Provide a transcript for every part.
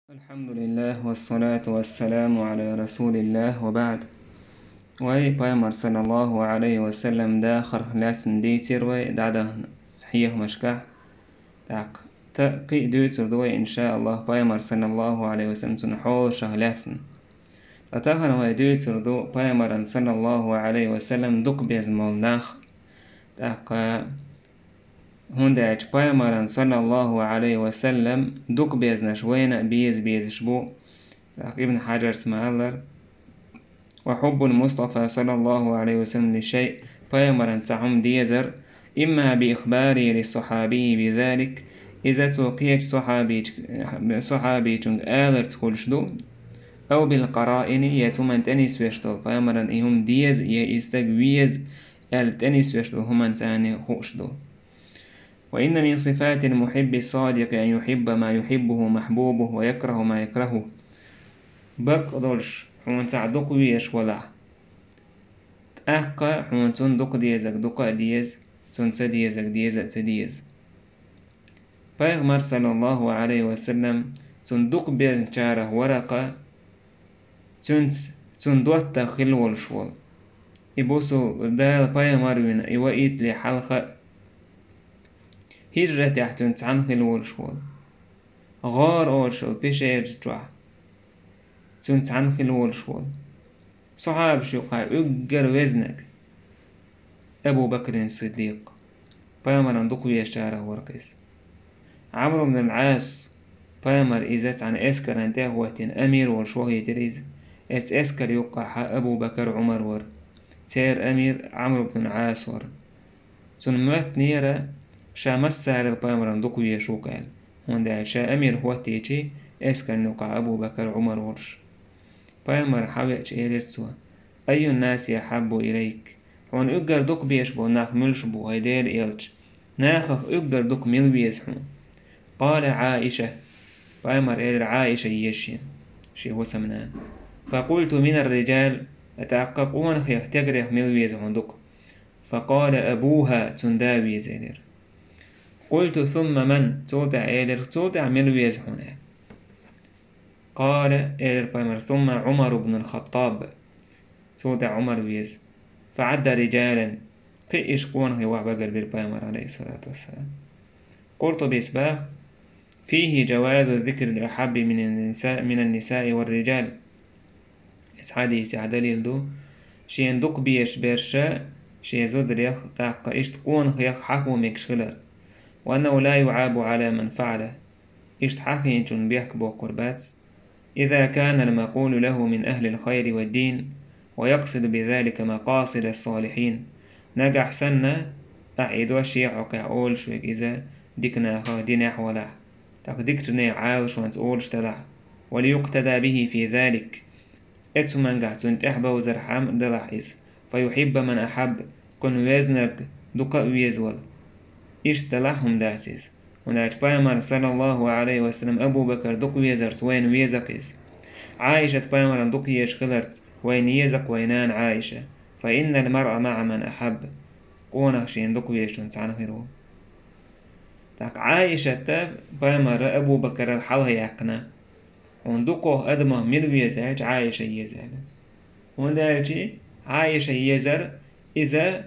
الحمد لله والصلاة والسلام على رسول الله وبعد. وي بايمر صلى الله عليه وسلم داخر لاسن ديتر وي دعده حيه مشكح تاق تقي دوتر دوي إن شاء الله بايمر صلى الله عليه وسلم تنحور شهلاسن أتاهن وي دوتر دو بايمر صلى الله عليه وسلم دوك بيزمول داخ تاق هنداج بايمر صلى الله عليه وسلم دوك بيزنا شوينا بيز شبو ابن حجر اسمه وحب المصطفى صلى الله عليه وسلم للشيء بايمر تعم ديزر إما بإخباري للصحابي بذلك إذا توقيت صحابي تنج آلر تقول شدو أو بالقرائن يتمن تنس ويشتل بايمر إهم ديز يستقويز التنس ويشتل هم تاني خوشدو. وإن من صفات المحب الصادق أن يحب ما يحبه محبوبه ويكره ما يكرهه بقدرش حون تعدق ويش ولا تأقى حون تندق ديزك دقاء ديز تنتديزك ديزك تديز بايغمر صلى الله عليه وسلم تندق بيشاره ورقة تندوت خلو الشوال يبوسو دال بايغمر وين إيوائيت لحلقة هجرة تحتن تعن خلو الشوال غار أورشل بيشير جتوع تنت عن خلو الشوال صحاب شقا أجر وزنك أبو بكر الصديق بايمر اندقو يشاره ورقس عمرو بن العاص بايمر إزات عن إسكر انته واتين أمير والشوهي تريز إسكر يقع أبو بكر عمر ور تير أمير عمرو بن العاص ور تنموت نيرة شا مسار البايمر اندقو يشوكال هوندا شا أمير هو تيجي إسكر نقع أبو بكر عمر ورش بايمر حاويش إيرتسوا أي الناس يحب إليك هون أقر دوك بيشبو ناخ ملشبو هيدير إلش ناخخ أقر دوك مل بيسحون قال عائشة بايمر إير عائشة يشين شي هو سمنان فقلت من الرجال أتعققون خيخ تقريخ مل بيسحون دوك فقال أبوها تنداوي زينير قلت ثم من توتع إير توتع مل بيسحون قال إير بايمر ثم عمر بن الخطاب توتع عمر ويز فعد رجالا قيش قون هي وعبقر بالبايمر عليه الصلاة والسلام قلت بإسباخ فيه جواز ذكر الأحب من النساء والرجال حديث دليل دو شين دوك بيش برشا شي زود ريخ تاق إيش تقون خيخ حكو مكشغلر وأنه لا يعاب على من فعله إيش تحقين جن بيحكبو قربات إذا كان المقول له من أهل الخير والدين ويقصد بذلك مقاصد الصالحين نجح سنة أعيد وشيع أول شوك إذا ديكنا خادين ولا تقديكتني عال شوانت أول شتلع وليقتدى به في ذلك اتمنجح تنتحب وزرحام دلحيز فيحب من أحب كن وزنك دقا ويزول اشتلحهم داتيز وناك بايمر صلى الله عليه وسلم أبو بكر دق ويزرت وين ويزقيز عائشة بايمر دق يشغلرت وين يزق وينان عائشة فإن المرء مع من أحب قونك شين دق ويشون تعن خيرو تاك عائشة تاب بايمر أبو بكر الحلها يقنا وندقه أدمه من ويزاج عائشة يزالت ونداجي عائشة يزر إذا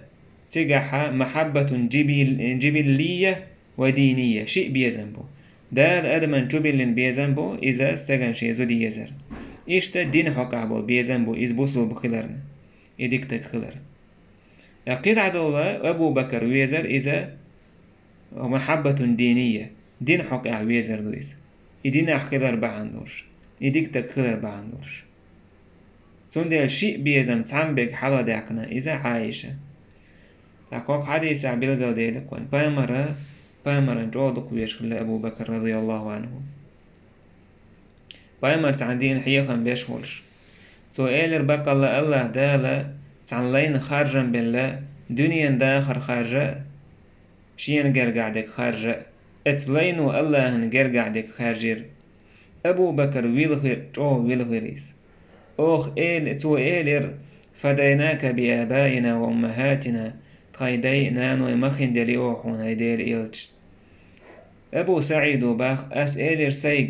تجح محبة جبلية ودينية شيء بيزنبو دال أدمن جبل بيزنبو إذا استغن شيء زودي يزر إيشتا دين حقابو بيزنبو إذ بوصلوا بخلرنا إديك تخلر يقيد عدد الله أبو بكر ويزر إذا محبة دينية دين حقا ويزر دويس إدين أخلر بعندورش إديك تخلر بعندورش تندل شيء بيزن تعمبك حلا داقنا إذا عايشة تحقق حديث عبيل ديلك وان بايمر جودك ويشغل أبو بكر رضي الله عنه بايمر تعندين حيقا بيشولش سؤال بقى الله دالا تعلين خارجا بالله دنيا داخر خارجة شين قرقعدك خارجة اتلين والله نقرقعدك خارجير أبو بكر ويلغير ويلغيريس أوخ إيلر فديناك بآبائنا وأمهاتنا تخيدي نانو يمخين دلي أوحون هيدير إلتش أبو سعيد وباخ أس إيلر سيق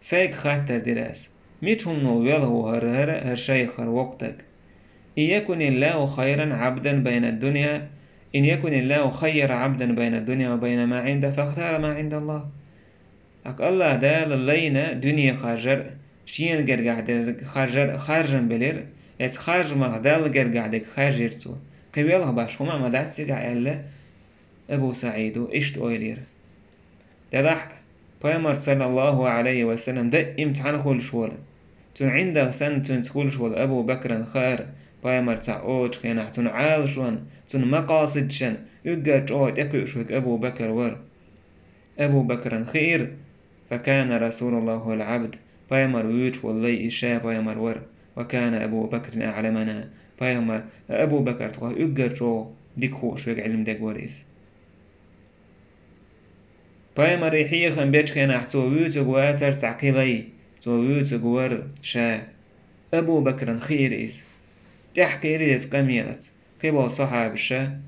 سيك خاتر دراس ميتهم نويله هر شيخ هر وقتك إن يكن الله خيرا عبدا بين الدنيا إن يكن الله خير عبدا بين الدنيا وبين ما عنده فاختار ما عند الله أك الله دال اللينا دنيا خارجر شين قرقعد خارجا بلير اس خارج مغدال قرقعدك خارجرتو قبيلها باش هما مدات سيقع إلا أبو سعيد إشت أويلير دلح بيامر صلى الله عليه وسلم ده امتحان خول شولا تون عنده سن تون تقول شول أبو بكر خير بيامر تعوج خينا تون عالشون تون مقاصد شن يقع جوت يكوشوك أبو بكر ور أبو بكر خير فكان رسول الله العبد بيامر ويوش والله إشاء بيامر ور وكان أبو بكر أعلمنا بيامر أبو بكر تقول يقع جو ديكوش ويق علم دقوريس بيامر يحيي خن بيتش خينا حتو ويوش واتر تعقيلي تو ويوش ور شا أبو بكر خيريس تحكي ريس قميلت قبو صحاب الشا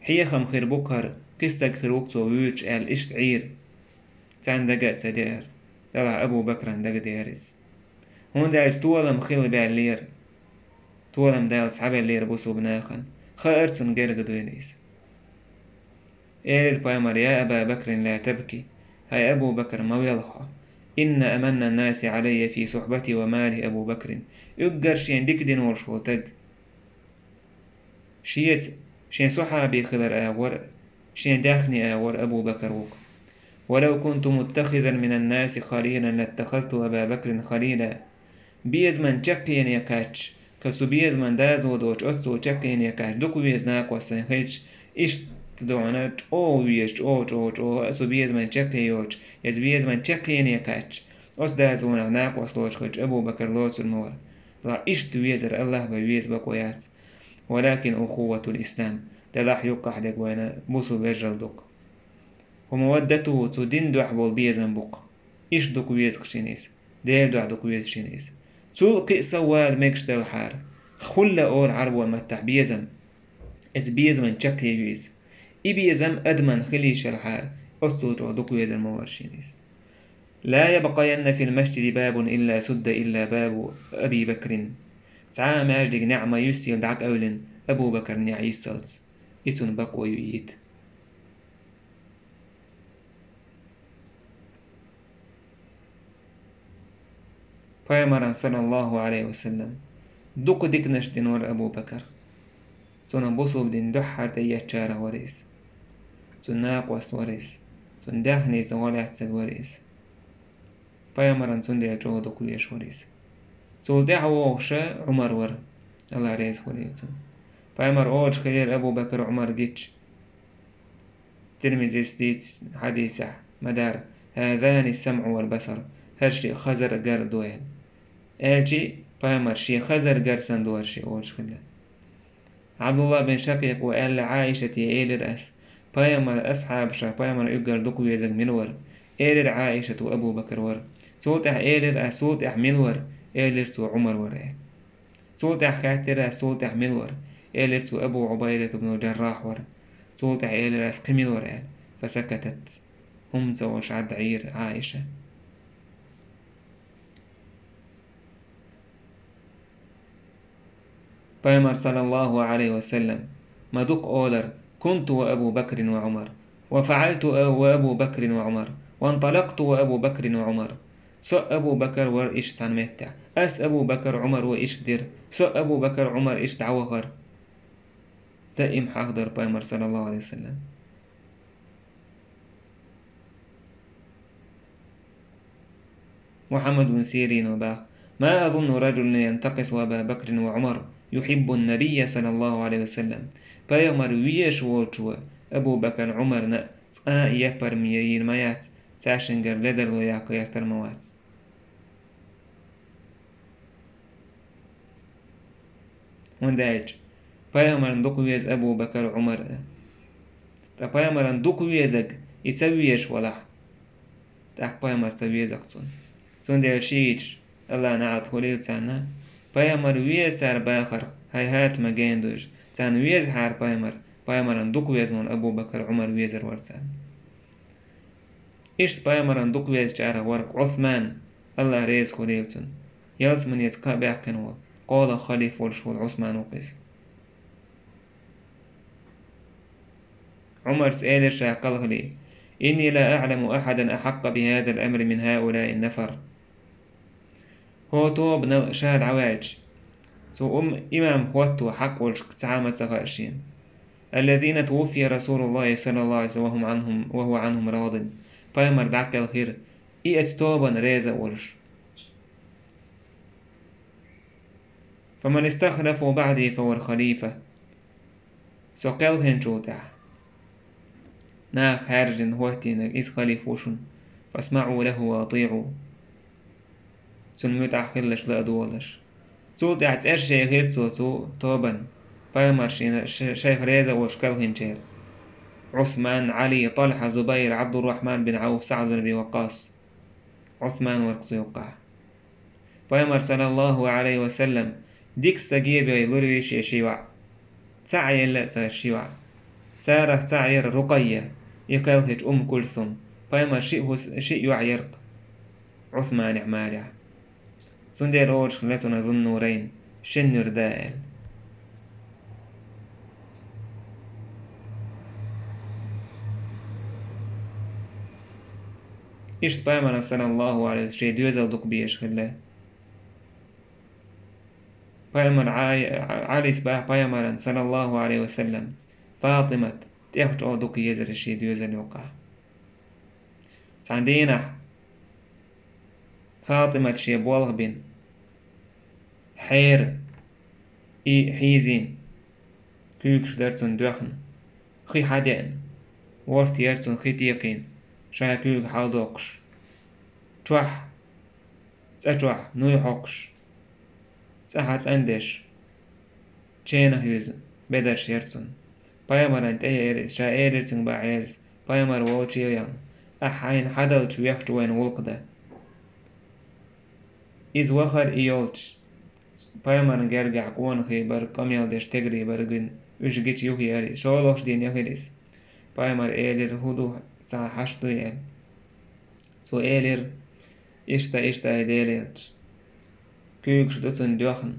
حيخم خير بكر كستك خير وقتو ويوش آل إشت عير تان دقات سدير دلع أبو بكر دق دياريس هون داج طولم خيل باللير طولم دال صحاب اللير بوسو بناخن خيرتن قرق دوينيس إير بايمر يا أبا بكر لا تبكي هاي أبو بكر ما يلخى إن أمن الناس علي في صحبتي ومالي أبو بكر يقر شين ديك دين ورشوتك شين صحابي خلر آور شين داخني آور أبو بكر وك ولو كنت متخذا من الناس خليلا لاتخذت أبا بكر خليلا بيز من تشكين يكاتش كسو بيز من دازو دوش أتسو تشكين يكاتش دوكو بيز ناك وستنخيش إش تدوعنا أو ويش أو أسو بيز من تشكي يوش يز بيز من تشكين يكاتش أس دازو ناك وستوش خيش أبو بكر لوتس المور لا إش تويزر الله بيز بكويات ولكن أخوة الإسلام دلاح يقع دك وانا بوسو بيجل دوك ومودته تدين دو حبول بيزن بوق إش دوك ويز خشينيس ديل دو دوك ويز شينيس تلقي سوال ميكش دل حار خلا أول عرب ومتح بيزم إز بيزمن تشك يويز إي بيزم أدمن خليش الحار أصدر دوك ويز الموارشينيس لا يبقين في المسجد باب إلا سد إلا باب أبي بكر تعا ماجدك نعمة يسيل دعك أولن أبو بكر نعيس سلس إتن بقوى يويت فيمرن صلى الله عليه وسلم دوك ديك نشدين ور أبو بكر تون بوصو بدين دحر ديات شارة وريس تون ناقوس وريس تون داخني زوالات سد وريس فيمرن تون دي جو دوك ويش وريس تول دعوة وشا عمر ور الله ريس وريتون فيمر أوج خير أبو بكر عمر جيتش ترمزي ستيت حديثة مدار هذان السمع والبصر هرشي خزر قر دوين أجي فيمر شي خزر قر سندور شي أوج خلا عبد الله بن شقيق وقال عائشة إيل الأس فيمر أصحاب شا فيمر يقر دوكو يزق منور إيل عائشة وأبو بكر ور صوتح إيل الأس صوتح منور إيل عمر ور صوتح خاترة صوتح منور إيل أبو عبيدة بن الجراح ور صوتح إيل راس قمين ور فسكتت هم زوج عد عير عائشة بيمر صلى الله عليه وسلم مدوك أولر كنت وأبو بكر وعمر وفعلت وأبو بكر وعمر وانطلقت وأبو بكر وعمر سو أبو بكر ور إيش تنمتع أس أبو بكر عمر وإيش دير سو أبو بكر عمر إيش تعوغر دائم حاضر بيمر صلى الله عليه وسلم محمد بن سيرين وباخ ما أظن رجل ينتقص أبا بكر وعمر يحب النبي صلى الله عليه وسلم بيمر ويش وولتوا أبو بكر عمر نا يبر ميين مايات تاشنجر لدر لو ياكو يكتر موات وندايج بيمر ندوكو يز أبو بكر عمر بيمر ندوكو يزق يسويش ولا تاك بيمر سويزق تون دير شيش الله نعط خليل تانا بيمر ويسار باخر هات مجاندوش تان ويز حار بيمر ندوكو يزون أبو بكر عمر ويزر ورسان إشت بيمر ندوكو يز جاره ورق عثمان الله ريز خليلتن يلس من يتقى بيحكن وال قال خليف والشول عثمان وقس عمر سأل شاقل لي إني لا أعلم أحدا أحق بهذا الأمر من هؤلاء النفر هو طوب شاد عواج سو إمام خواتو حق والشك تعامة سغاشين الذين توفي رسول الله صلى الله عليه وسلم وهو عنهم راض فيمر دعك الخير توبا ريزا ولش فمن استخلفوا بعدي فهو الخليفة سقلهن جوتع ناخ هارجن هوتين إس خليفوشن فاسمعوا له وأطيعوا سنموت أخلش لا دولش جوتع تأرشي غير تو توبا فيمر شيخ ريزا وشكلهن جير عثمان علي طلحة زبير عبد الرحمن بن عوف سعد بن أبي وقاص عثمان ورقص يوقع فيمر صلى الله عليه وسلم ديك استجيب يلورويش يشيوع تعي لا تشيوع تاره تعير رقية يكالهج كلثوم فيمر شيء يعيرق عثمان عمالع سندير أوج خلتنا ذو النورين شنر دائل إشت بايمر صلى الله عليه وسلم دوزل دوك بيش خلا بايمر علي سباه بايمر صلى الله عليه وسلم فاطمة تيخج أو دوك يزر الشي دوزل يوقع تعندينا فاطمة شي بوالغ بين حير حيزين كيكش درتون دوخن خي حدين ورت يرتون خي تيقين شا كيك حالدوقش توح تأتوح نوي حوقش تأحت أندش تشينه يوز بدر شيرتون بايمر انت ايرس شا ايرتون با ايرس بايمر ووشيويان أحاين حدلت ويختوين ولقده إز وخر إيولتش بايمر نرجع قوان خيبر كاميال دش تجري برجن وش جيت يوهي أريس شولوش دين يخيرس بايمر إيلر هدو تا حشتو يل سو إيلر إشتا إديليلتش كيكش دوتن دوخن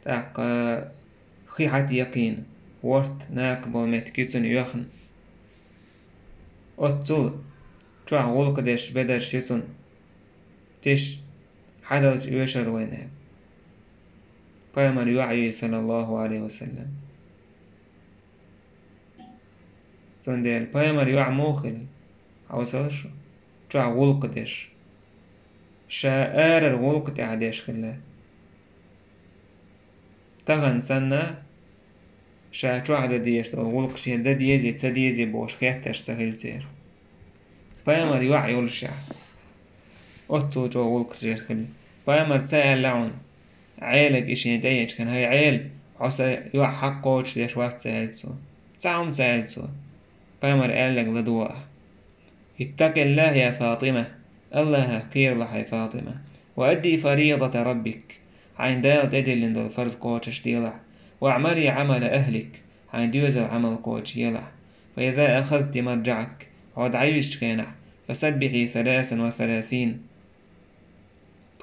تاق خيحت يقين ورت ناك بالمت كيتن يوخن أتول توا ولقدش بدر شيتن تش حدلت يوشر وينه بايمر يوعي صلى الله عليه وسلم سندل بايمر يوع موخل عوصلش توا ولقدش شاءر الولقت عديش خلا تغن سنة شا توا ديش دو ولق شيل دا ديزي تسديزي بوش خياتش سهل زير بايمر يوع يولشع أتو جو ولق شيل خلا بايمر تسأل لعون عيلك إشي دايش كان هاي عيل عسى يوع حقوش ليش واحد سألتو تعم سألتو بايمر قالك لدواء اتق الله يا فاطمة الله كير لحي فاطمة وأدي فريضة ربك عين دال تدلن دل فرز قوتش ديلح واعملي عمل أهلك عين ديوزل عمل قوتش يلح فإذا أخذت مرجعك عود عيش كينح فسبحي 33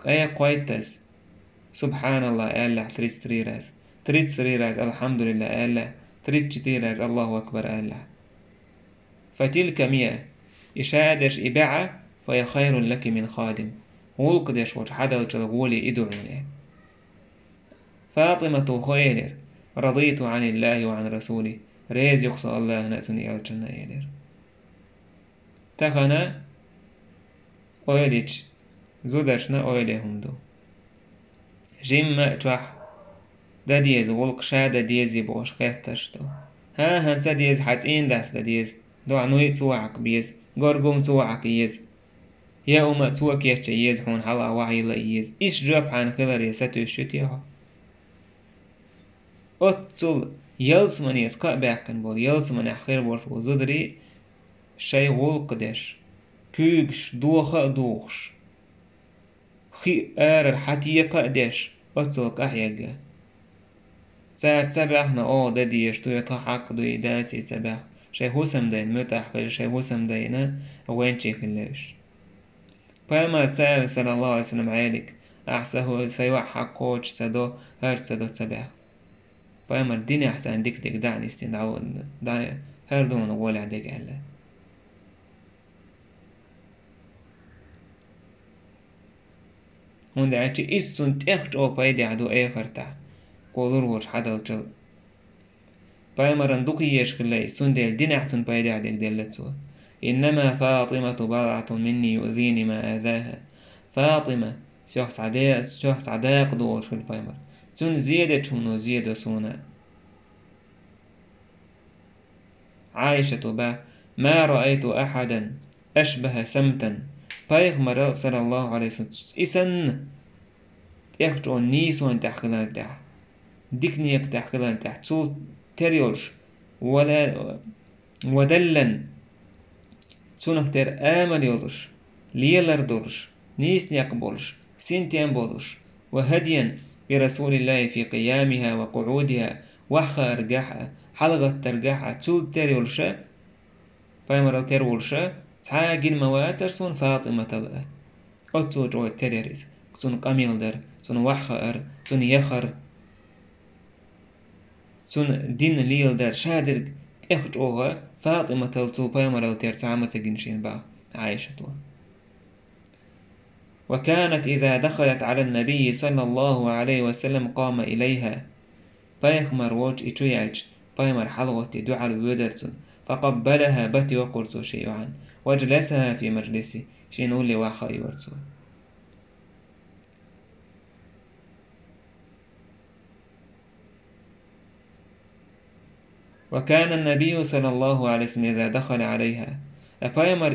أي قويتز سبحان الله ألا تريد سريراز الحمد لله ألا تريد شتيراز الله أكبر ألا فتلك 100 إشادش إباعة فهي خير لك من خادم ولقدش وحدا تقولي إدعني فاطمة خير رضيت عن الله وعن رسوله ريز يقصى الله نأتني الجنة إلير تخنا أوليش زودشنا أوليهم دو جيم توح دا ديز ولق شادا ديزي بوش خيتش دو ها هنسا ديز حتين داس دا ديز دو عنوي توعك بيز غرقوم توعك يز يا أما توك يز حون حلا وعي لا يز إيش جاب عن خلال يساتو الشتيها أتول يلس من يسقى باكن بول يلس من أخير بول وزدري شي ولقدش كيكش دوخش خي آر حتي قدش أتول أحياجا تبعنا دا ديش تو يتحق دو يداتي تبع شي هسم دين متحقل شي هسم دينا وين شي خلاش پیامبر صلی الله علیه وسلم عیلک احسه سیوع حقوج سدو هرت سدو تسبح پیامبر دین احسن دیک دعني استندعون دعني هر دون ولا دیک الله هون دعتي إستون تأخج أو بايدي عدو أي فرتا قولور وش حدل جل بايمرن دوكيش كلا إستون ديل دينعتون بايدي عدك ديلتسوا إنما فاطمة بضعة مني يؤذيني ما آذاها فاطمة شخص عداق دور في البايمر تون زيادة هونو زيادة سونا عائشة با ما رأيت أحدا أشبه سمتا بايغمر صلى الله عليه وسلم إسن تأخجو نيسون تحقلان تح ديكنيك تحقلان تح تو تريولش ولا ودلن تونختر آمن يولش ليلر دولش نيس يقبلش سنتين بولش وهديا برسول الله في قيامها وقعودها وحخا أرجحها حلقة ترجحها تول تريولشا بايمر تريولشا تعاقل مواتر سون فاطمة الله أتو جو تريريز سون قميل در سون وحخا سون يخر سون دين ليل در شادر اخجوها فاطمة تلتو بايمر ترسامة سجنشين با عائشة وكانت إذا دخلت على النبي صلى الله عليه وسلم قام إليها بايخمر ووج إتوياج بايمر حلوة دعال ويدرتون فقبلها بتي وقرتو شيئا وجلسها في مجلسي شينو اللي واخا يورتو وكان النبي صلى الله عليه وسلم إذا دخل عليها بايمر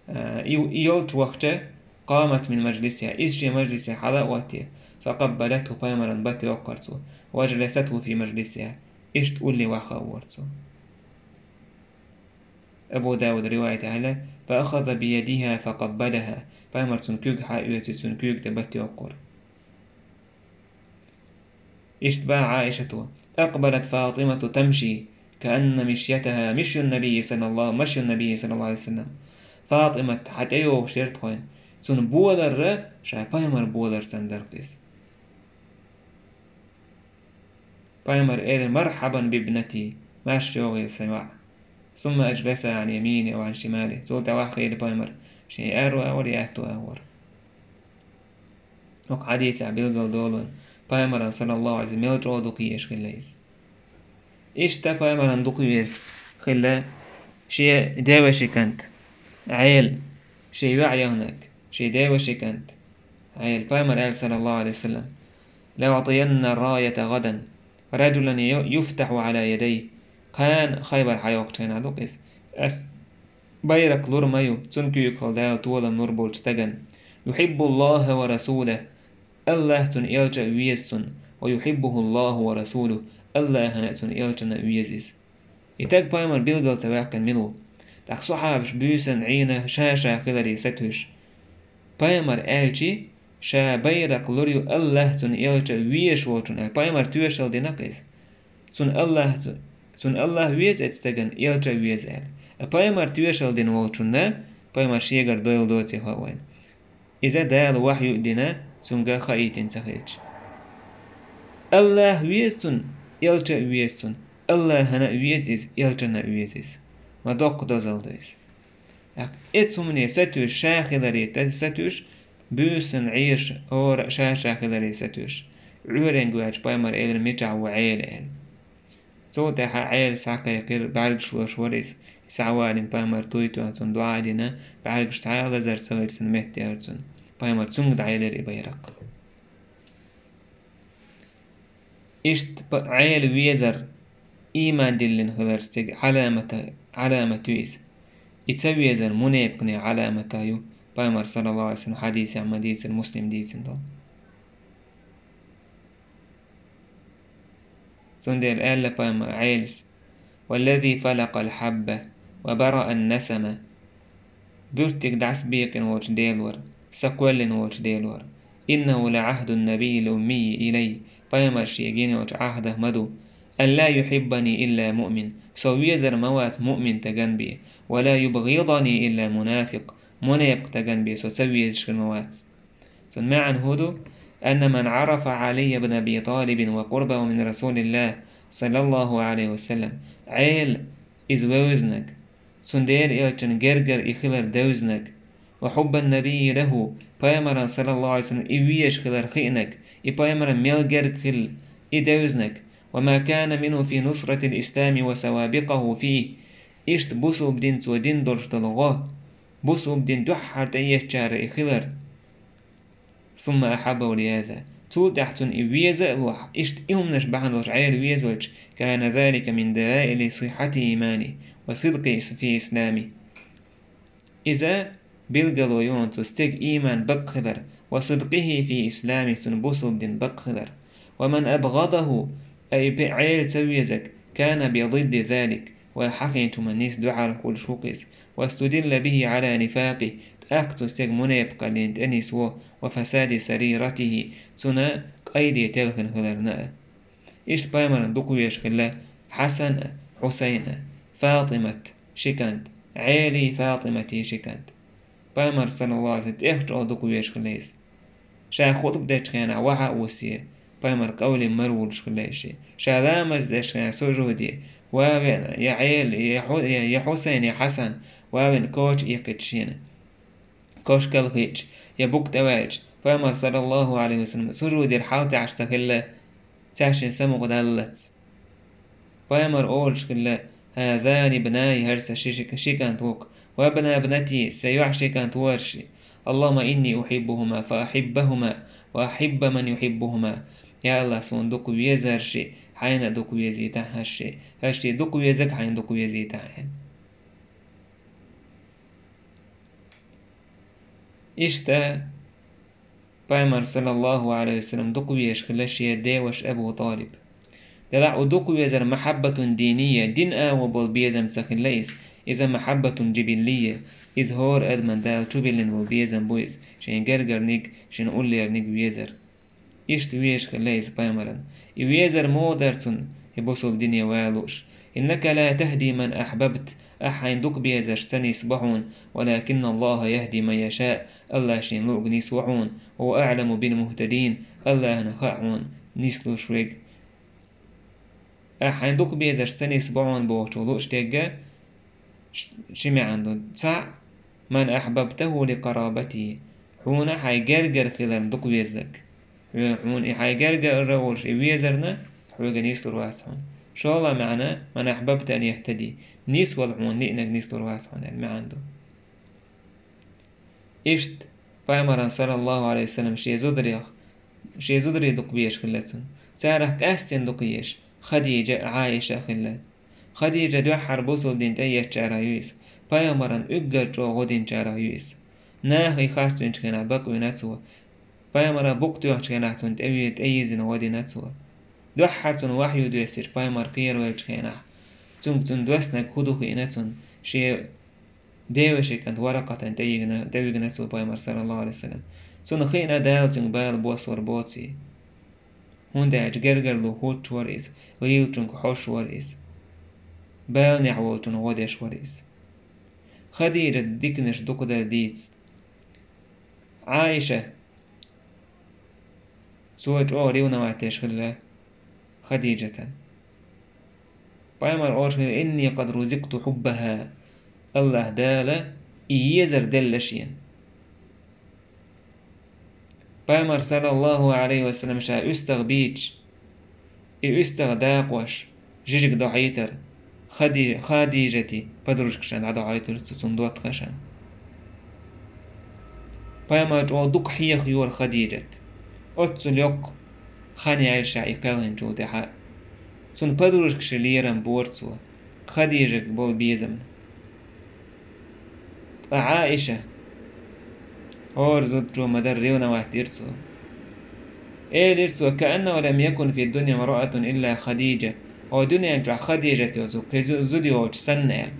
إيولت وقته قامت من مجلسها إسجي مجلسها حلقوته فقبلته بايمرا بتي وقرته وجلسته في مجلسها إيش تقول لي واخا ورتو أبو داود رواية على فأخذ بيدها فقبلها بايمر تنكوك حائوة تنكوك تبتي وقر إيش تباع عائشة أقبلت فاطمة تمشي كأن مشيتها مشي النبي صلى الله عليه وسلم فاطمة حتى يو شرط خوين سون بولر شا بايمر بولر سندرقس بايمر إير مرحبا بابنتي ماش يوغي سماع ثم أجلسها عن يميني أو عن شمالي زول تواخي بايمر شيء أروى وليأتو أهور وق حديث عبيلغو دولون بايمر صلى الله عليه وسلم يلجو دوكيش خليس إيش تا بايمر دوكيش خلا شيء داوشي كانت عيل شيء وعي هناك شيء داوشي كانت عيل بايمر قال صلى الله عليه وسلم لأعطين الراية غدا رجلا يفتح على يديه كان خيبر حيوقتين عدوكس أس بيرك لور مايو تنكو يقول دال طولا نور بولشتغن يحب الله ورسوله الله تن إلجا ويزتن ويحبه الله ورسوله الله هنأتن إلجا ويزيز يتاك بايمر بيلغل تواقن ملو تاك صحابش بيسن عينه شاشا خلالي ستوش بايمر آلجي شا بيرك لوريو الله تن إلجا ويش ووتن بايمر توشل دي نقيس تن الله ويز اتستغن إلجا ويز بايمر توشل دين ووتن بايمر شيغر دويل دوتي هواين إذا دال وحي دينا سنغا خايتين سخيج الله ويستن يلجا ويستن الله هنا ويزيز يلجا ويزيز ما دوق دوزل دويس اتسمني ستوش شاخلري ستوش بوسن عيش اور شاخلري ستوش عورنغواج بايمر إلر ميجع وعيل إل صوتها عيل ساقا يقير بعرقش وشوريس سعوالين بايمر تويتو هاتون دعا دينا بعرقش سعال لزر سوير سنمت يارتون بايمر تونغ دعيلر إبايرق إشت عيل ويزر إيمان دلن هلرستيق علامة تويس إتسويزر منيبقني علامة تايو بايمر صلى الله عليه وسلم حديث عن مديث المسلم ديسن دول سندي الآلة بايمر عيلس والذي فلق الحبة وبرأ النسمة بيرتك دعس بيقن ووش ديلور سقوال ووش ديلور إنه لعهد النبي الأمي إلي بايمر شيقين ووش عهده مدو أن لا يحبني إلا مؤمن سويزر موات مؤمن تجنبي ولا يبغضني إلا منافق منه يبقى بيس وتسويش الموات ثم عن هدو أن من عرف علي بن أبي طالب وقربه من رسول الله صلى الله عليه وسلم عيل إز ووزنك سندير إلتن جرجر إخلر دوزنك وحب النبي له بايمرا صلى الله عليه وسلم إويش خلر خينك بايمرا ميلجر خل إدوزنك وما كان منه في نصرة الإسلام وسوابقه فيه إشت بوسو بدين تو دين دولش دلغاه بوسو بدين دحر تيش شار إخلر ثم أحبه لهذا تو تحتن إويزا الوح إشت إهم نشبعن لرعيل ويزوج كان ذلك من دلائل صحة إيماني وصدق في إسلامي إذا بلغلو يون تستيق إيمان بقخلر وصدقه في إسلامي تنبوسو بدين بقخلر ومن أبغضه أي بعيل تويزك كان بضد ذلك وحقيت من نيس دعار كل شوكس واستدل به على نفاقه أكتو استيق منيبقى لنتأنيس وفساد سريرته تنا قيدي تلخن خلرنا إيش بايمر دقو يشكلا حسن حسين فاطمة شكند عيلي فاطمة شكند بايمر صلى الله عليه وسلم إخجو دقو يشكليس شا خطب ديش خيانا وحا أوسيه بايمر قولي مرول شكليشي شا لامز ديش خيانا سجودي وابن يا عيل يا حسين يا حسن وابن كوش يكتشين كوش كالخيج يا بوك تواج بايمر صلى الله عليه وسلم سجودي الحالة عشتكلا تاشين سمو قدالت بايمر أول شكلا هذان بناي هرسا شيكان توك وابن ابنتي سيوح شيكان توارشي اللهم إني أحبهما فأحبهما وأحب من يحبهما يا الله سون دوكو يزرشي حين دوكو يزيتا هشي دوكو يزك حين دوكو يزيتا إشتا بايمر صلى الله عليه وسلم دوكو يشكلشي ديوش أبو طالب دلع دوكو يزر محبة دينية دين وبول بيزم تسخليس إذا محبة جبلية إظهار أدمن دال تبلن وبيزم بويس شين جرجر نيك شين أولير نيك ويزر إشت ويش خليس بايمرن ويزر مودرتن يبوسو بدنيا والوش إنك لا تهدي من أحببت أحين دوك بيزر سن يصبحون ولكن الله يهدي من يشاء الله شين لوق نيسوعون هو أعلم بالمهتدين الله نخاعون نيسلو شريق أحين دوك بيزر سن يصبحون بوشولوش تيجا شمي عنده تسع من أحببته لقرابته حونا حي جرجر خلال دوك بيزك حون حي جرجر الرغوش ويزرنا حوجا نيسلو واسعون شاء الله معنا من أحببت أن يهتدي نيس والحون لإنك نيسلو واسعون يعني ما عنده إشت بايمران صلى الله عليه وسلم شي زدري دوك بيش خلاتون تعرف كاستين دوكيش خديجة عايشة خلات خديجة دو حربوسو بدين تأيش چارايويس بايمران اقر جو غدين چارايويس ناخي خاستوين چكنا بقو ناتسوا بايمران بقتو چكنا تون تأيزين غدين ناتسوا دو حرتون وحيو دو يسيش بايمر قير ويل چكنا تون دوسنك هدو خيناتون شي ديوشي كانت ورقة تأيغ ناتسوا بايمر صلى الله عليه وسلم تون خينا دالتون بال بوصور بوتسي هون داج گرگر لو هوت وريز ويلتون خوش وريز بال نعوتون ودش وريز خديجة ديكنش دوكدا ديتس عايشة سوج ريونا واتش خلا خديجة بايمر أورش إني قد رزقت حبها الله دالا إيزر دلشين بايمر صلى الله عليه وسلم شا أستغ بيتش أستغ داقوش جيجك ضعيتر خديجتي بدرش كشان عدا عيتر تتصندوات خشان بايمر جو دوك حيا خيور خديجة أتسل يق خاني عيشا إقالهن جو دحاء تون بدرش كشليران بورتسو خديجة بول بيزم عائشة هور زدرو مدر ريونا واحتيرتسو ليرتسو كأنه لم يكن في الدنيا امرأة إلا خديجة هو دنيا جوا خديجة يوزو زوديو سنة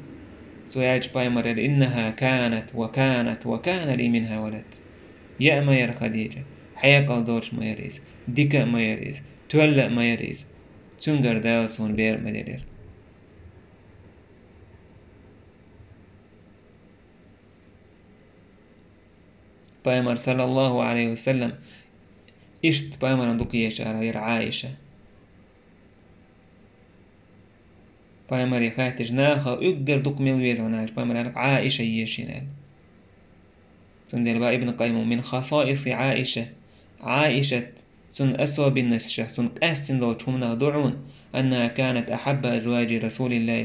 سو ياج بايمر إنها وكان لي منها ولد يا ما ير خديجة حياك الدورش ما يريز ديكا ما يريز تولى ما يريز تنقر دالسون بير مدير پیامبر صلی الله علیه و سلم اشت پیامبران دوکیش على عائشة پیامبر يخاتج ناخا اقر دوك ملويز عناش پیامبر عائشة يشينال تندل با ابن قيم من خصائص عائشة سن أسوى بالنسشة سن أستن دو تشمنا دعون أنها كانت أحب أزواج رسول الله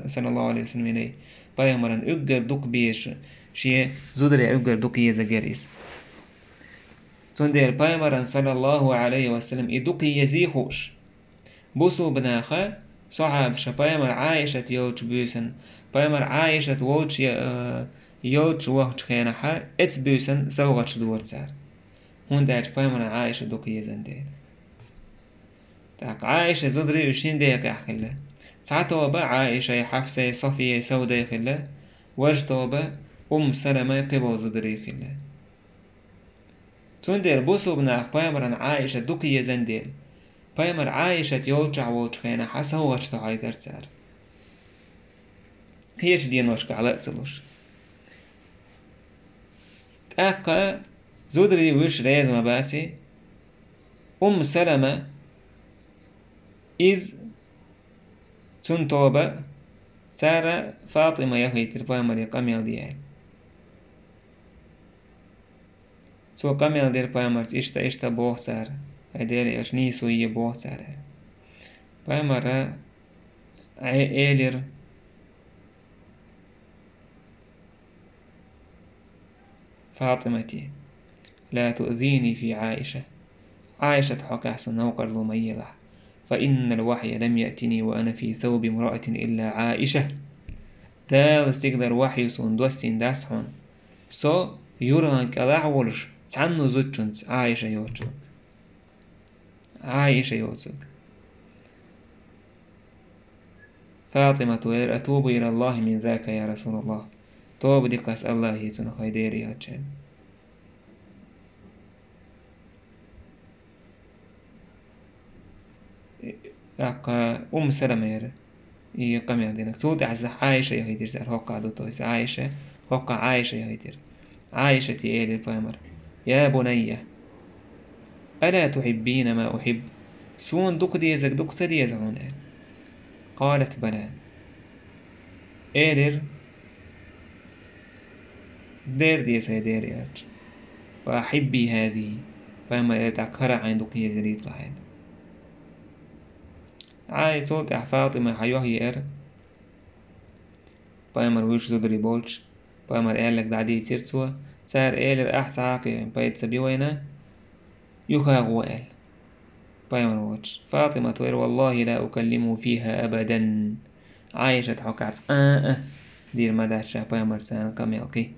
صلى الله عليه وسلم إليه پیامبران اقر دوك بيش شيء زودري اقر دوك يزجريس تندل پیامبران صلى الله عليه وسلم ادوك يزيخوش بوسو بناخا صعب پیامبر عائشة يوش بيسن پیامبر عائشة ووش يوش ووش خينحا اتس بيسن سوغش دور تار هون داج پیامبر عائشة دوك يزندين تاك عائشة زودري وشين ديك احكلا ساعتها با عائشة حفصة صفية سودة خلا وجتها با سلمة قبل زودري خلا تندل بوسو بناخ پیامبر عائشة دوك يزندين پیامبر عائشة يوجع ووش خينحا سوغش تهايدر تار هيش دينوش على سلوش تاقا زودري وش ريز مباسي سلمة إز تنتوبة تارا فاطمة يخي تربايمر يقاميل ديال سو قاميل دير بايمر اشتا بوخ سار هيدير اشنيسو يه بوخ سار بايمر ايلر فاطمتي لا تؤذيني في عائشة حق أحسن نوقر ضميلة فإن الوحي لم يأتني وأنا في ثوب امرأة إلا عائشة تال استقدر وحي سندوستين داسحون سو يورانك الأعولش تعنو زوجنت عائشة يوتسك فاطمة أتوب إلى الله من ذاك يا رسول الله توب دي قاس الله يتنو خيديري هاتشان سلمة يرى يقام يدينك تود عز عائشة يهيدر زار هوقع دوتويس عائشة يهيدر عائشة تيالي البامر يا بني ألا تحبين ما أحب سون دوك ديزك دوك سديزعون قالت بلى إيدر دير ديس هيدير يارج فأحبي هذه فما يتعكر عندك يزريد لحين صوت فاطمة حيوه يقر بايمر ويش زدري بولش بايمر قالك دعدي تيرتوا سار قالر أحس عاقي بايت سبيوينا يخاغ وقال بايمر ويش فاطمة توير والله لا أكلمه فيها أبدا عايشة حكعت دير مداشا بايمر سان كاميلكي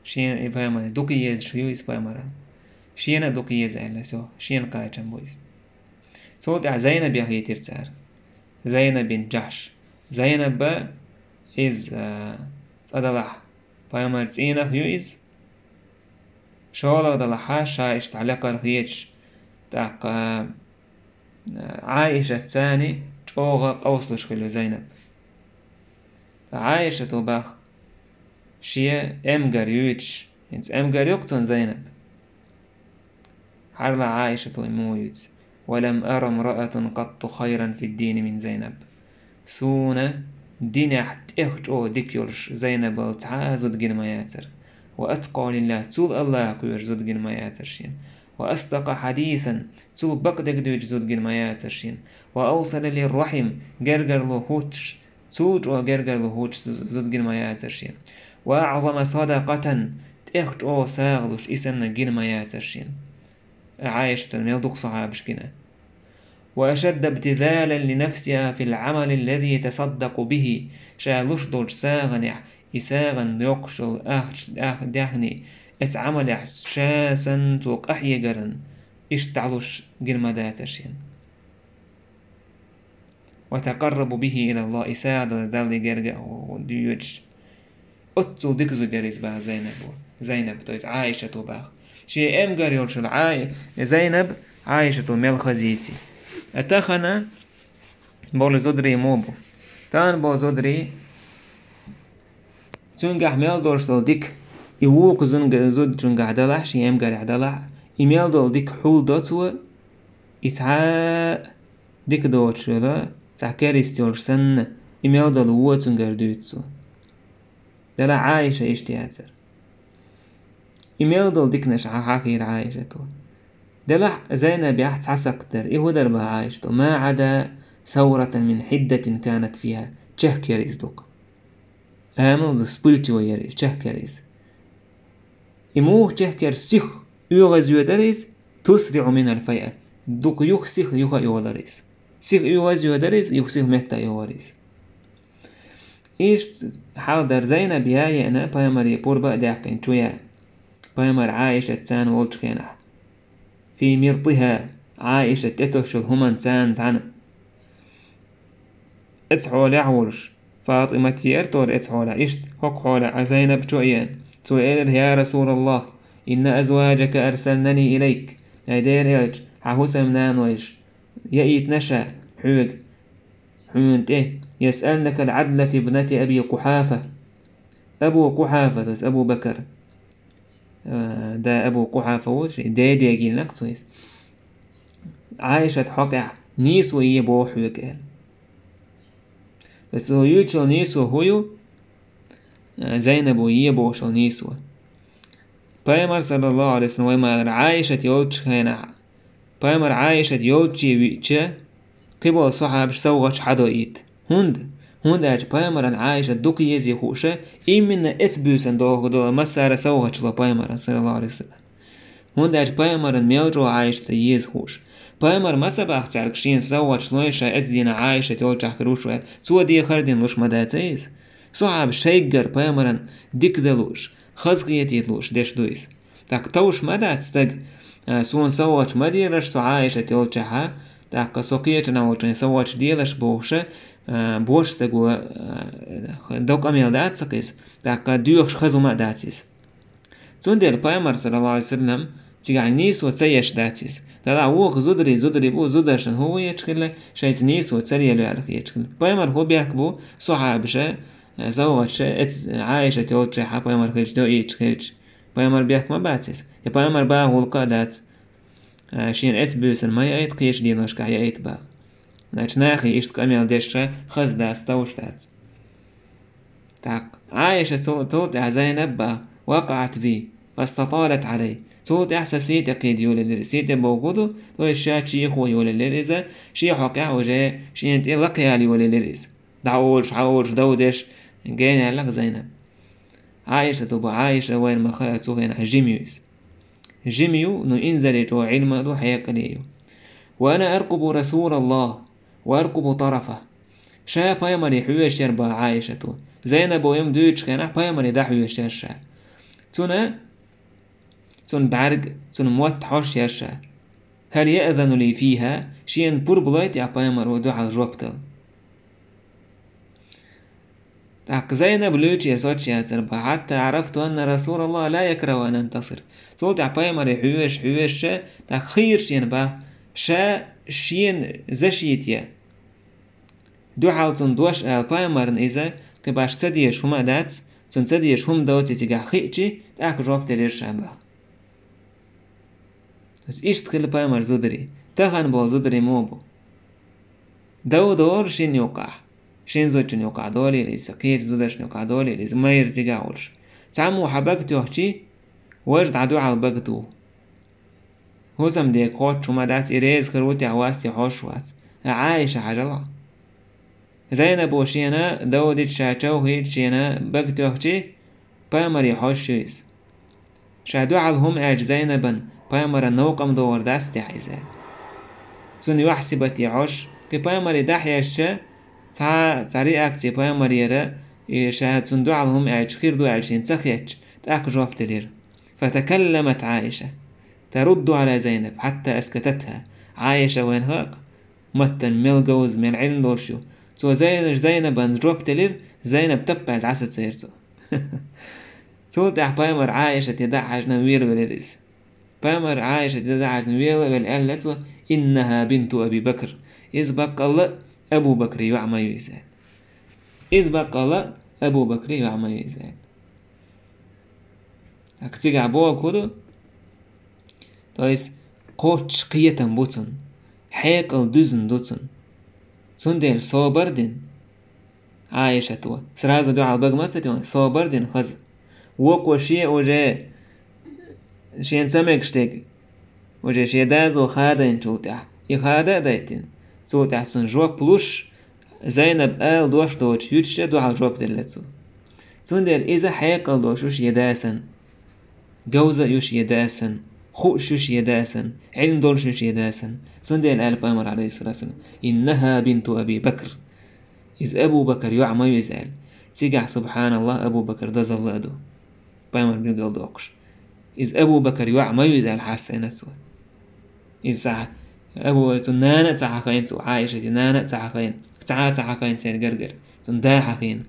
شين بايمر دوكي يز شيويس بايمر شين دوكي يز أهلسو شين قايتشان بويس صوت زينب يا هي ترسار زينب بن جحش زينب با إز أدلح بايمر تسينا خيويز شولا دلحا شايش تعلق رخيتش تاق عائشة تاني جوغا قوصلش خلو زينب عائشة باخ شيا امجر يوتش انت امجر يقتن زينب حرلا عائشة امويت ولم أرى امرأة قط خيرا في الدين من زينب سونا دينح تخجو ديكيولش زينب تعازد جن ما ياتر وأتقى لله تول الله كوير زود جن ما ياترشين وأصدق حديثا تول بقدك دوج زود جن ما ياترشين وأوصل للرحم جرجر له هوتش توج وجرجر له هوتش زود جن ما ياترشين وأعظم صدقة تخجو ساغلوش إسن جن ما ياترشين عايشة ميلدوك صحابش كنا وأشد ابتذالا لنفسها في العمل الذي تصدق به شالوش دول ساغنع إساغن يقشل دهني اتعمل شاسا توق أحيقرن اشتعلوش قرمداتشين وتقرب به إلى الله إساعد ذلك جرجع وديوج أتو ديكزو جريز بها زينب تويس عائشة باخ شيء ام قريولش زينب عائشة ملخزيتي اتخنا بول زودري موبو تان بول زودري تنجح ميل دورشتو ديك يووق زود جون قعدلح شيام قال عدلح إيميل دول ديك حول دوتو إتعاء ديك دوت شلا تعكاريس تيول سن إيميل دول ووتون قردوتو دلا عايشة اشتياتر إيميل دول ديك نشع حقير عايشة تو دلا زينب يحت عسكتر إيه دربها عايشتو ما عدا ثورة من حدة كانت فيها تشهكريس دوك آمن دو سبولتي ويريس تشهكريس إموه تشهكر سيخ يغزو دريس تسرع من الفيئة دوك يخسيخ يوها يولاريس سيخ يغزو دريس يخسيخ مهتا يواريس إيش حال در زينب يا أنا بايمر يبور بقداقين شويا بايمر عايشة تسان والشخينة في مرطها عايشة تتوشل همان تسان تانا اتحول عورش فاطمة تيرتور اتحول إشت حق زينب شويا سؤال يا رسول الله إن أزواجك أرسلنني إليك أيدير إلج حهوسم نانويش يأيت نشا حوق حونت يسألنك العدل في ابنة أبي قحافة أبو قحافة أبو بكر دا أبو قحافة وش دادي يجي نقصيس عايشة حقع نيسو يبو حوق بس هو يوتشو نيسو هويو زينب يبو شو نيسو بايمر صلى الله عليه وسلم وما عايشة يوتش هنا بايمر عايشة يوتشي ويتشا قبل صحابش سوغش حدو إيت هند أج بايمر عايشة دوكي يزي خوشة إيمن إتبوسن دو مسارة سوغش لا بايمر صلى الله عليه وسلم هند أج بايمر ميلجو عايشة يز خوش بايمر ما سباق تعركشين سوغش لويشة إتدين عايشة يوتش حكروش سوى دي خردين لوش مداتيز صعب شيقر بايمر ديك دلوش خزقيت يدلوش ديش دويس تاك توش مدات استق سون سوغش مديرش سو عايشة يوتشها تاك سوقية ناوتشين سوغش ديلش بوشة بوش استقو دوك أميل دات سقيس تاك ديوش خزو ما داتيس سون دير بايمر صلى الله عليه وسلم تيجع نيس وتسيش داتيس تلا ووق زدري بو زدرشن هو يتشكل شايت نيس وتسري له على يتشكل بايمر هو بيحكبو صحابشه زوجش عايشة يوتشها بايمر كيش دو يتشكلش بايمر بيحك ما باتيس يا بايمر با هو القادات شين اتبوسن ما يأيت قيش دينوش كا يأيت با ناش ناخي إشت كامل ديشة خز داس توش داس تاق عايشة صوت زينب با وقعت بي فاستطالت علي صوت إحساسيت قيد يولي لرسيت بوجوده تو الشات شيخ ويولي لرزة شيخ وقع وجاء شين تلقي علي يولي لرز حاولش دودش جاني علق زينب عايشة تبقى عايشة وين ما خياتو هنا جيميو نو انزل جو علم دو حياك ليو وأنا أرقب رسول الله وأرقب طرفه شا بايمري حيوش يربا عايشة زينب ويم دويتش كان بايمري دا حيوش يرشا تون بعرق تون موت حوش يرشا هل يأذن لي فيها شين بوربلايت يا بايمر ودو على الروبتل تاك زينب لوتش يرسوتش ياسربا حتى عرفت أن رسول الله لا يكره أن انتصر صوت بايمري حيوش شا تاك خير شين با شا شين زشيتيا دو حالتون دوش بايمرن إذا كباش تديش هما دات تون تديش هم دوتي تيجا خيتشي تاك روبتل يرشا بس إيش تخيل بايمر زدري تخن بو زدري موبو دور شين يوقع شين زوجن يوقع دولي ليس قيت زودش يوقع دولي ليس ما يرتقعوش تعمو حبقتو هشي وجد عدو على بقتو هزم دي كوتش وما دات إريز خروتي عواستي حوشوات عايشة عجلة زينب وشينا دودت شاچو هيد شينا بقتو هشي بايمر يحوشيس شادو علهم اج زينبا بايمر النوقم دور داستي حيزان تون يحسبت يعوش كي بايمر داحيشة تعريقك تي بايمر يرى شاهد تون دو علهم اج خير دو عشين تخيتش تاك جوابت لير فتكلمت عائشة ترد على زينب حتى أسكتتها عائشة وين هاق متن ميل جوز من علم دورشو تو زينب جوابت لير زينب تبع العسد سيرتو توضع بايمر عائشة تدعج نوير بالرز بايمر عائشة تدعج نوير بالألت إنها بنت أبي بكر إذ بقى الله أبو بكر يعمى يزال إذ بقى الله أبو بكر يعمى يزال أكتيجع بوا كده تويس قوتش قيتن بوتن حيق الدوزن دوتن سندل صوبردن عايشة توا سرازو دو على بقمتة صوبردن خز وقو شيء وجه شين سمك شتيك وجه شي دازو خادين تولتح يخادا دايتين تولتح سن جواب بلوش زينب آل دوش دوش يوتشا دو على جواب دلتسو سندل إذا حيق الدوشوش يداسن جوزة يوش يداسن خوش يوش يداسن علم دولش يوش يداسن سندل آل بامر عليه الصلاة والسلام إنها بنت أبي بكر إذ أبو بكر يعمى يزعل سيقع سبحان الله أبو بكر ده زلادو بامر بيقل دوقش إذ أبو بكر يعمى يزعل حاسة نسوه إذ أبو تنانا تعاقين سو عائشة تنانا تعاقين تعاقين سير قرقر تنداحقين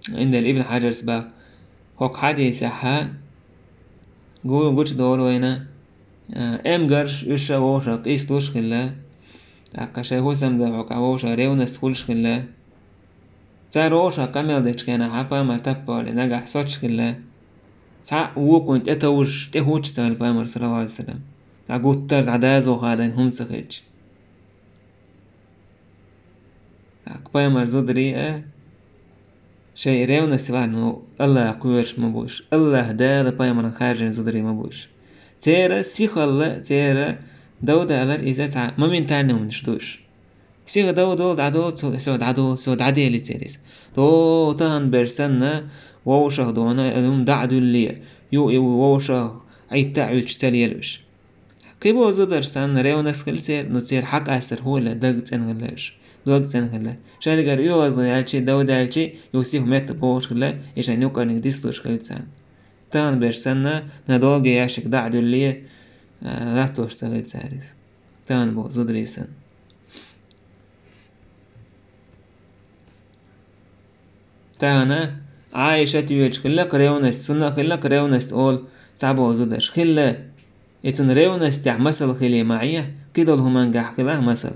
عند الابن حجر سباق هوك حديث يحا قوش دولو هنا ام قرش يشا ووشا قيس توش خلا عقاشا هو سمدا وقع ووشا ريونس خلش خلا تار ووشا كامل ديش كان عبا مرتبا لنقع صوتش خلا تع وكنت اتوش تهوش سال بامر صلى الله عليه وسلم تع قوت ترز عدازو خادن هم تسخيج بامر زودري شيء ريونا سبحانه الله قويش مبوش الله دال بامر خارجين زودري مبوش تيرا سيخلا تيرا دودة على إذا ما من تاني من شدوش سيغ دودو دعدو سود عدي اللي تيريس دو تهن برسنا ووشه دونا أدوم دعدو اللي ووشه أي تعويش تليلوش كيبو زودر سان ريونا سكيل نتير حق أسر هو اللي دقت انغلاش دوغ سنغلا شارقر يوازن يالشي دودة يالشي يوسيف ميت بوش خلا يشان يوكا نقديستوش خلتسان تان برسنا ندوغي ياشك دعدو اللي لا توشتغل ساريس تان بو زودريسن تانا عايشة يوج خلا كريونست سنة خلا كريونست أول تعبو زودش خلا يتون ريونست مثل خلي معيه كدول همان قح خلا مثل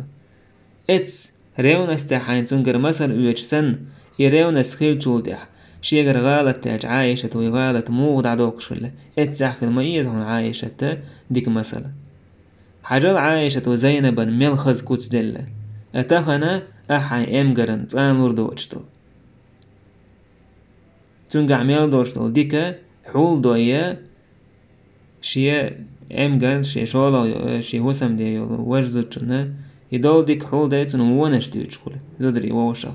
اتس ريونست حين تنقر مثل يوج سن يريونست خيل جولدح شيغر غالط تاج عايشة ويغالط مو دعدوك شلا اتساح الميز هون عايشة ديك مثلا حجل عايشة وزينبا ملخز كوتس دلة اتخنا احاي امقرن تانور دوشتل تنقع ميل دوشتل ديكا حول دويا شيا امقرن شي شولا شي هسم دي وجزوتنا يدول ديك حول دايتن وونش ديوشكول زودري ووشخ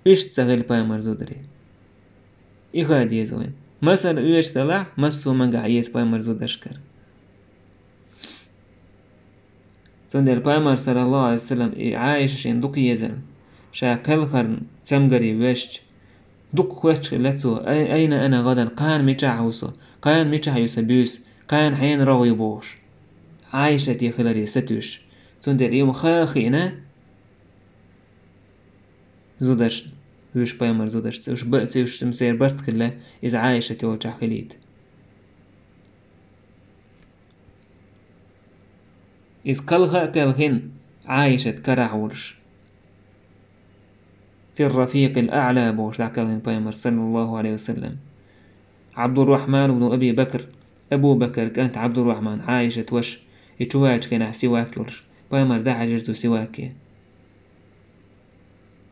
إيش تسغل بايمر زودري إيخاد يزوين مثلا إيش تلع مسو منقع يس بايمر زودشكر سندر بايمر صلى الله عليه وسلم عايش شين دوك يزن شا كالخرن تمقري ويشج دوك خوش لتسو أين أنا غدا قان ميشا حوسو قان ميشا يوسبيوس قان حين راوي بوش عايشة يخلري ستوش سندر يوم خاخينا زودش وش بايمر زودش وش بقتي وش مسير برت كله إذا عايشة توجع خليد إذ كلها كالهن عايشة كرعورش في الرفيق الأعلى بوش دعكالهن بايمر صلى الله عليه وسلم عبد الرحمن بن أبي بكر أبو بكر كانت عبد الرحمن عايشة وش يتواج كان سواكيولش بايمر دا عجرتو سواكي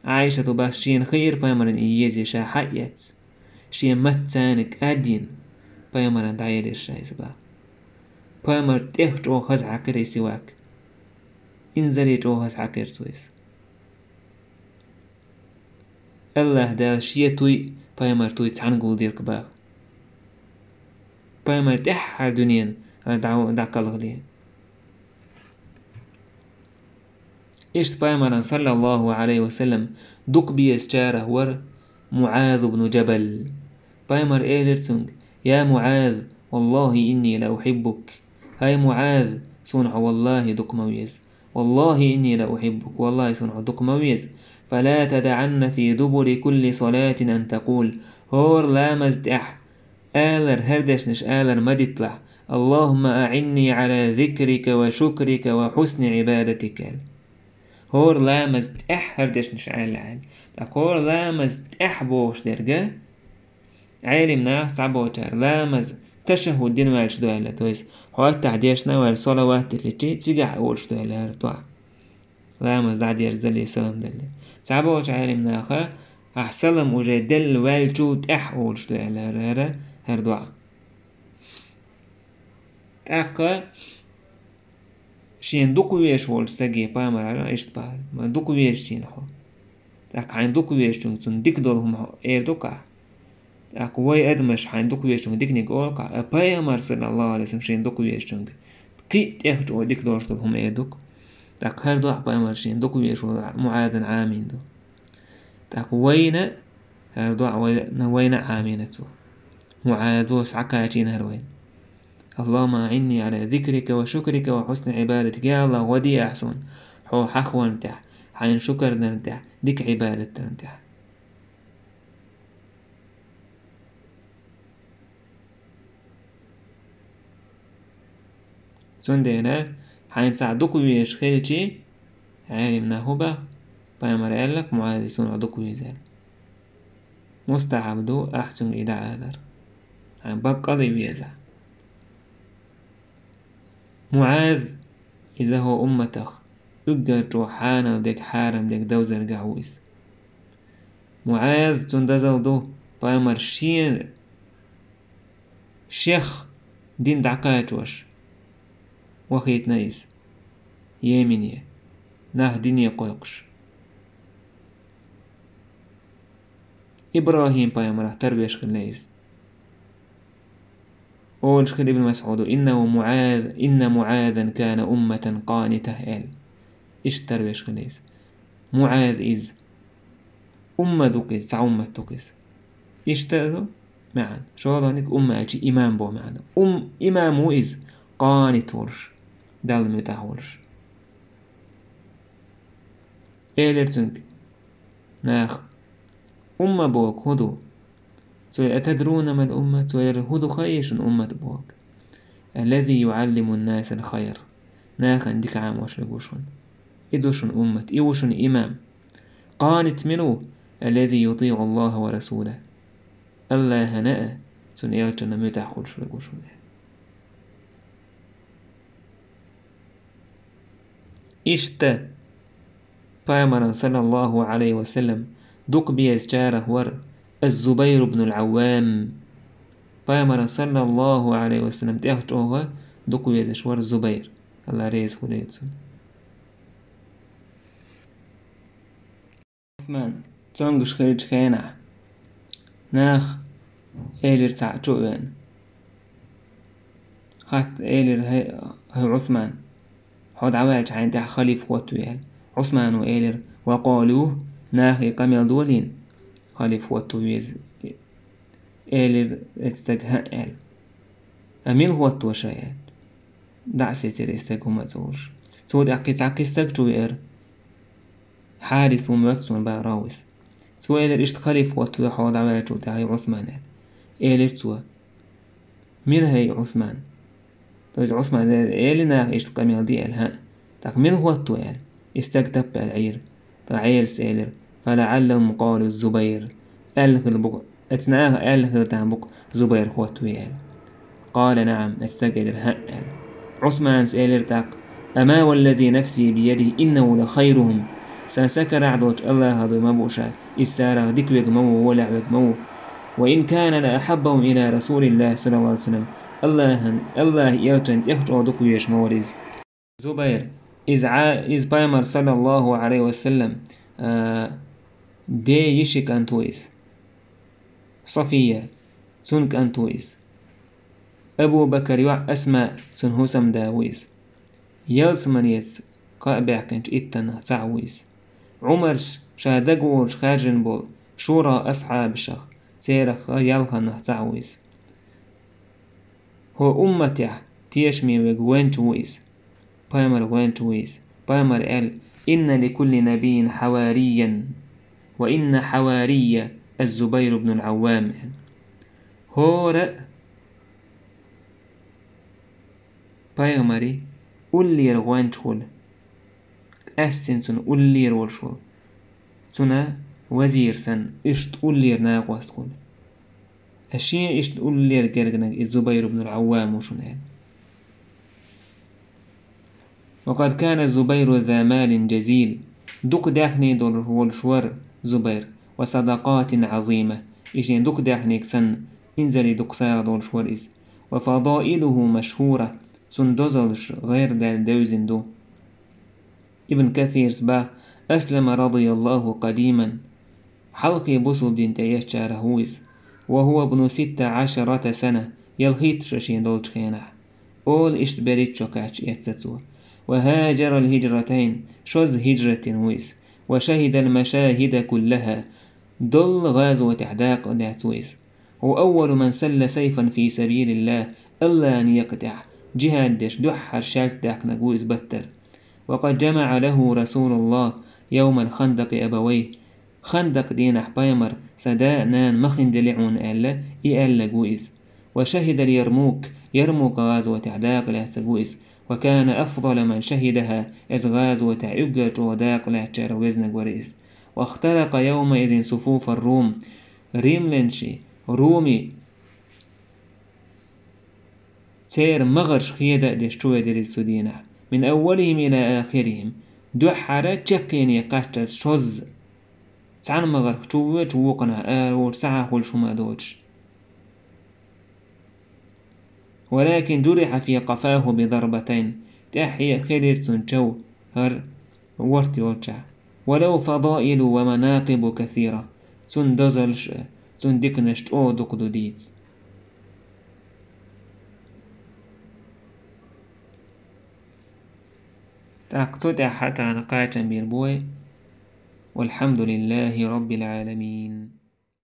عايشة باشين خير بايمرن إيزي شا حقيت شي متانك أدين بايمرن دعيد الشايز با بايمر تيخ جو خز عكري سواك انزلي جو خز عكر سويس الله دال شي توي بايمر توي تعنقو ديرك باغ بايمر تحر دنيا دعك الغلي إشت بايمران صلى الله عليه وسلم دوك بيس جاره ور معاذ بن جبل بايمر إيلرسونغ يا معاذ والله إني لأحبك هاي معاذ صنع والله دوك مويز والله إني لأحبك والله صنع دوك مويز فلا تدعن في دبر كل صلاة أن تقول هور لا مزدح آلر هردشنش آلر مدتلع اللهم أعني على ذكرك وشكرك وحسن عبادتك هور لامز تأح هردش نش عال تاك هور لامز تأح بوش درجة عالم ناخ صعبوتر لامز تشهد دين والش دوالة تويس هو تعديشنا والصلوات اللي تيجع أولش دوالة رتوع لامز دعدير زلي سلام دلي صعبوش عالم ناخ أحسلم وجدل والجو تأح أولش دوالة هردوع تاك شين دوكو ويش ولش ساقي بامر على إشت بعد ما دوكو ويش شين هو تاك عين دوكو ويش تون ديك دولهم إير دوكا تاك واي أدمش عين دوكو ويش تون ديك نيقولكا بامر صلى الله عليه وسلم شين دوكو ويش تون كي تيخجو ديك دولهم إير دوك تاك هردوع بامر شين دوكو ويش معاذن عامين دو تاك وين هردوع وين عامين تسو معاذوس عكاچين هروين اللهم أعني على ذكرك وشكرك وحسن عبادتك يا الله ودي أحسن حو حخوة نتاح حين شكر نتاح ديك عبادة نتاح سندينا حين ساعدوك ويش خيلتي عالمنا هبا بامر قالك معاذ يسون عدوك ويزال مستعبدو أحسن إذا عاذر عن بقضي ويزع معاذ إذا هو أمتك أجر روحانا ديك حارم ديك دوزر قعويس معاذ تندزل دو بامر شيخ دين دعقات وش وخيت نايس يمينيه ناه ديني قويقش إبراهيم بامر تربيش خلنايس أول شخل ابن مسعود إن معاذا كان أمة قانته آل إيش تربيش خلنايس معاذ إز أمة دوكس أمة دوكس إيش تأذو معنا شو هذا نك أمة أجي إمام بو معنا إمامو إز قانت ورش دال متاح ورش إيلرتنك ناخ أمة بوك هدو سوى أتدرون ما الأمة سوى هدو خيش أمة بوك الذي يعلم الناس الخير ناخ عندك عام وش لقوشون إدوشن أمة إيوشن إمام قانت منه الذي يطيع الله ورسوله الله هناء سن إيالتنا متاح خلش لقوشون إشتا فامرا صلى الله عليه وسلم دوك بيز جاره ور الزبير بن العوام فامرا صلى الله عليه وسلم تأخجوه دوك بيز ور الزبير الله ريز خليتسون عثمان تونغش خيج خينا ناخ إيلر تعجوين خات إيلر هي عثمان حود عواج عين تاع خليف وطويل عثمان وإيلر وقالوه ناخي قميل دولين خليف وطويز إيلر استجهاء إل أميل هو التوشايات دعسي تير استجهما تزورش تود عكي استججوير حارث ومتسون باراوس تو إيلر إشت خليف وطوي حود عواج تاعي عثمان إيلر تو مين هي عثمان تويز عثمان إيلر ناخي إشت قميل دي إلها تاك من هو التوال استكتب العير فعيل سيلر فلعلهم قالوا الزبير ألغ اتناغ ألغ تنبق زبير هو التوال قال نعم استجد الهأل عثمان سيلر تاك أما والذي نفسي بيده إنه لخيرهم سنسكر عدوش الله هذا مبوشا إسارة ديكويق مو ولعويق مو وإن كان لأحبهم إلى رسول الله صلى الله عليه وسلم الله يلتن يخجو دكويش موريز زبير إز بايمر صلى الله عليه وسلم دي يشك أنتويس صفية سنك أنتويس أبو بكر يوع أسماء سن هسم داويس يلس منيس قابع كنش إتنا تعويس عمر شادقور خارجن بول شورى أصحاب شخ سيرخ يلخن تعويس هو أمتي تيشمي وين تويس بايمر وين تويس بايمر قال إن لكل نبي حواريا وإن حواري الزبير بن العوام هو بايمري قل لي رغوان تقول أسن سن أولير والشول سنة وزير سن إشت أولير ناقوست قول الشيء إشت أولير جرجنك الزبير بن العوام وشنان. وقد كان الزبير ذا مال جزيل دوك داخني دول والشور زبير وصدقات عظيمة إشين دوك داخنيك سن إنزلي دوك ساغ دول شور إس وفضائله مشهورة سن دوزلش غير دال دوزن دو. ابن كثير سبا أسلم رضي الله قديما حلقي بصو بدين تياش شارهويس وهو ابن 16 سنة يلخيت شاشين دولش خينح أول إشت بريد شوكاتش يتساتسور وهاجر الهجرتين شوز هجرة ويس وشهد المشاهد كلها دل غازوة أحداق ناتويس وأول من سل سيفا في سبيل الله إلا أن يقطع جهاد دش دحر شالت داق نقويس بتر. وقد جمع له رسول الله يوم الخندق أبويه خندق دين بايمر سداء نان مخن دلعون ألا إألا جويس وشهد يرموك غازوة أحداق لا تجويس وكان أفضل من شهدها إذ غازوة أجج وداق لا تشاروزن ورئيس. واخترق يومئذ صفوف الروم ريملنشي رومي تير مغرش خيدا دشتوى درسو دينا من أولهم إلى آخرهم دحرة تشقيني قاشتر شوز تعان مغر توى توقنا آرور ساعة والشما دوش ولكن جرح في قفاه بضربتين تحيي خير سنشو هر ورتي وچا ولو فضائل ومناقب كثيرة سن دزلش سن ديكنشت او دقدو ديتس. تاقتد حتى نقاتا بيربوي والحمد لله رب العالمين.